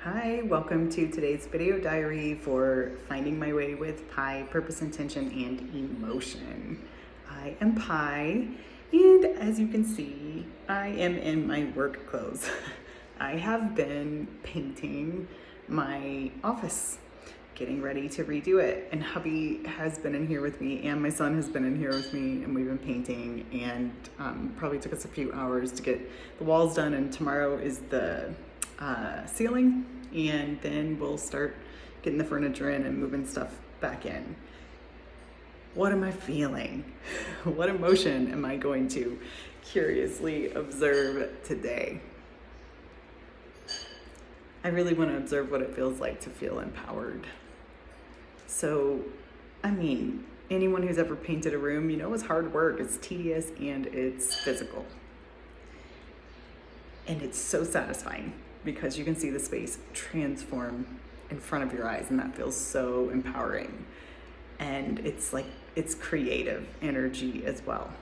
Hi, welcome to today's video diary for Finding My Way with Pi, Purpose, Intention, and Emotion. I am Pi, and as you can see, I am in my work clothes. I have been painting my office, getting ready to redo it, and hubby has been in here with me, and my son has been in here with me, and we've been painting, and probably took us a few hours to get the walls done, and tomorrow is the ceiling, and then we'll start getting the furniture in and moving stuff back in. What am I feeling? What emotion am I going to curiously observe today? I really want to observe what it feels like to feel empowered. So, anyone who's ever painted a room, it's hard work, it's tedious, and it's physical. And it's so satisfying because you can see the space transform in front of your eyes, and that feels so empowering. And it's creative energy as well.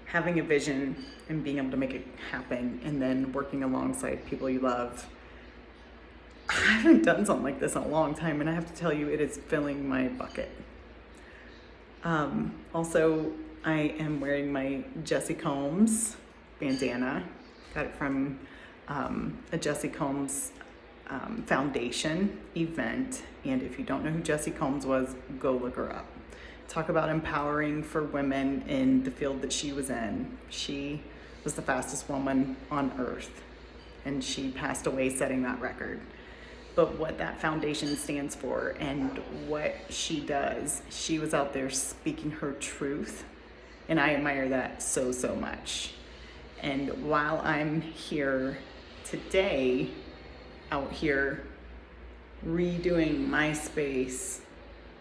Having a vision and being able to make it happen, and then working alongside people you love. I haven't done something like this in a long time, and I have to tell you, it is filling my bucket. Also, I am wearing my Jessie Combs bandana. Got it from a Jessie Combs foundation event. And if you don't know who Jessie Combs was, go look her up. Talk about empowering for women in the field that she was in. She was the fastest woman on earth, and she passed away setting that record. But what that foundation stands for and what she does, she was out there speaking her truth. And I admire that so, so much. And while I'm here today, out here redoing my space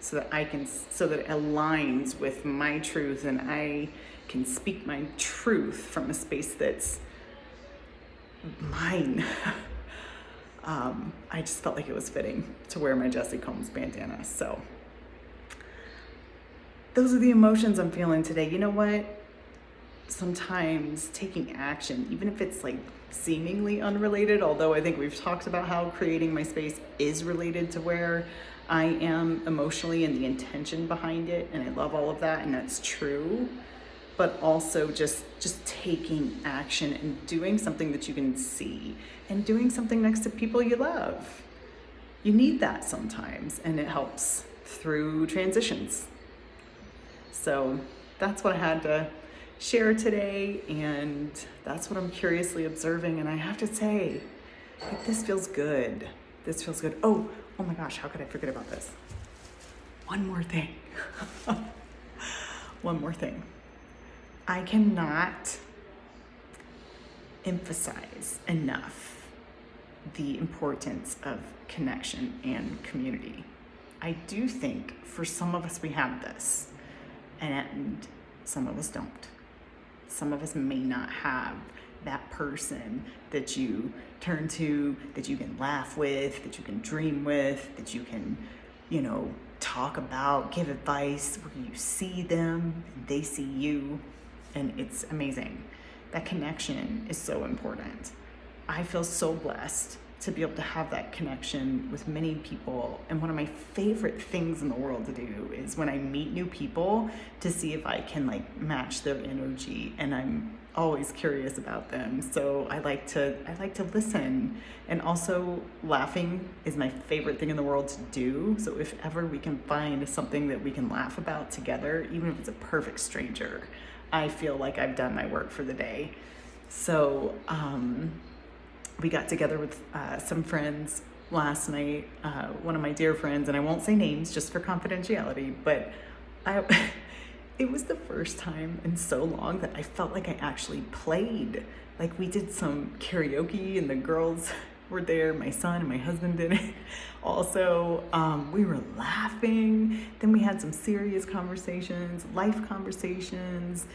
so that it aligns with my truth and I can speak my truth from a space that's mine. I just felt like it was fitting to wear my Jessie Combs bandana. So those are the emotions I'm feeling today. You know what? Sometimes taking action, even if it's like seemingly unrelated, although I think we've talked about how creating my space is related to where I am emotionally and the intention behind it, and I love all of that, and that's true. But also just taking action and doing something that you can see and doing something next to people you love. You need that sometimes, and it helps through transitions. So that's what I had to share today, and that's what I'm curiously observing. And I have to say, this feels good. This feels good. Oh my gosh, how could I forget about this? One more thing. One more thing. I cannot emphasize enough the importance of connection and community. I do think for some of us we have this, and some of us don't. Some of us may not have that person that you turn to, that you can laugh with, that you can dream with, that you can, talk about, give advice, where you see them and they see you, and it's amazing. That connection is so important. I feel so blessed to be able to have that connection with many people. And one of my favorite things in the world to do is when I meet new people, to see if I can match their energy. And I'm always curious about them. So I like to listen. And also, laughing is my favorite thing in the world to do. So if ever we can find something that we can laugh about together, even if it's a perfect stranger, I feel like I've done my work for the day. So, we got together with some friends last night, one of my dear friends, and I won't say names just for confidentiality, but it was the first time in so long that I felt like I actually played. Like, we did some karaoke, and the girls were there, my son and my husband did it. Also, we were laughing. Then we had some serious conversations, life conversations.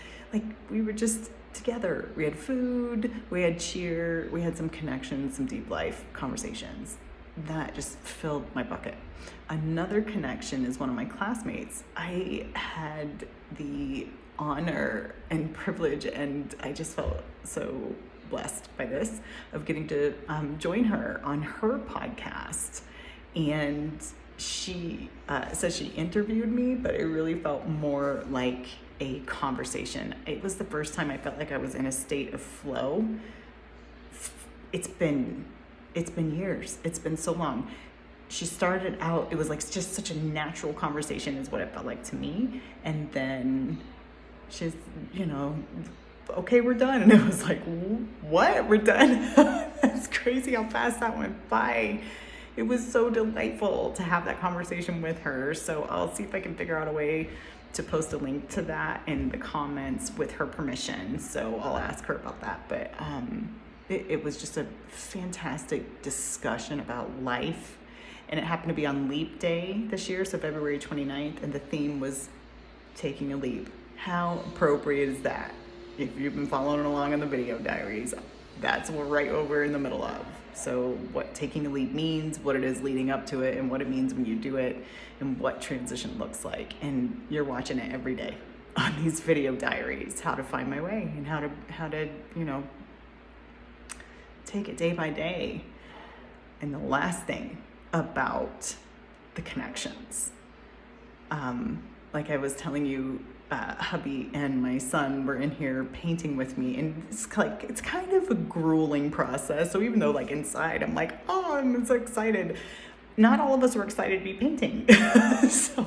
We were just together. We had food, we had cheer, we had some connections, some deep life conversations. That just filled my bucket. Another connection is one of my classmates. I had the honor and privilege, and I just felt so blessed by this, of getting to join her on her podcast. And she says she interviewed me, but it really felt more like a conversation. It was the first time I felt like I was in a state of flow. It's been years. It's been so long. She started out, it was like just such a natural conversation is what it felt like to me. And then she's, okay, we're done. And it was like, what? We're done? That's crazy how fast that went by. It was so delightful to have that conversation with her. So I'll see if I can figure out a way to post a link to that in the comments with her permission. So I'll ask her about that. But it was just a fantastic discussion about life. And it happened to be on Leap Day this year, so February 29th. And the theme was taking a leap. How appropriate is that? If you've been following along in the video diaries, that's what we're right over in the middle of. So what taking a leap means, what it is leading up to it, and what it means when you do it, and what transition looks like. And you're watching it every day on these video diaries, how to find my way and how to take it day by day. And the last thing about the connections, like I was telling you, hubby and my son were in here painting with me, and it's kind of a grueling process. So even though like inside I'm like, oh, I'm so excited, not all of us were excited to be painting. So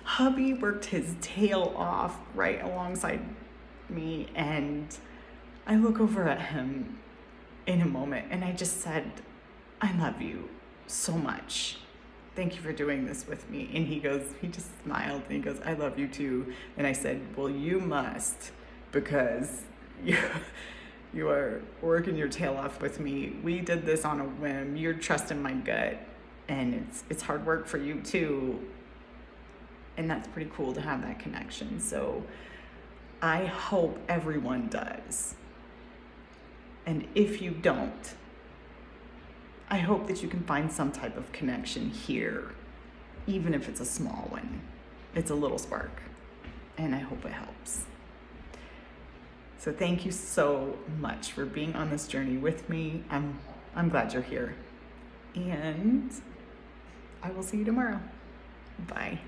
hubby worked his tail off right alongside me, and I look over at him in a moment and I just said, I love you so much. Thank you for doing this with me. And he just smiled and he goes, I love you too. And I said, well, you must, because you are working your tail off with me. We did this on a whim. You're trusting my gut, and it's hard work for you too. And that's pretty cool to have that connection. So I hope everyone does. And if you don't, I hope that you can find some type of connection here, even if it's a small one. It's a little spark, and I hope it helps. So thank you so much for being on this journey with me. I'm glad you're here, and I will see you tomorrow. Bye.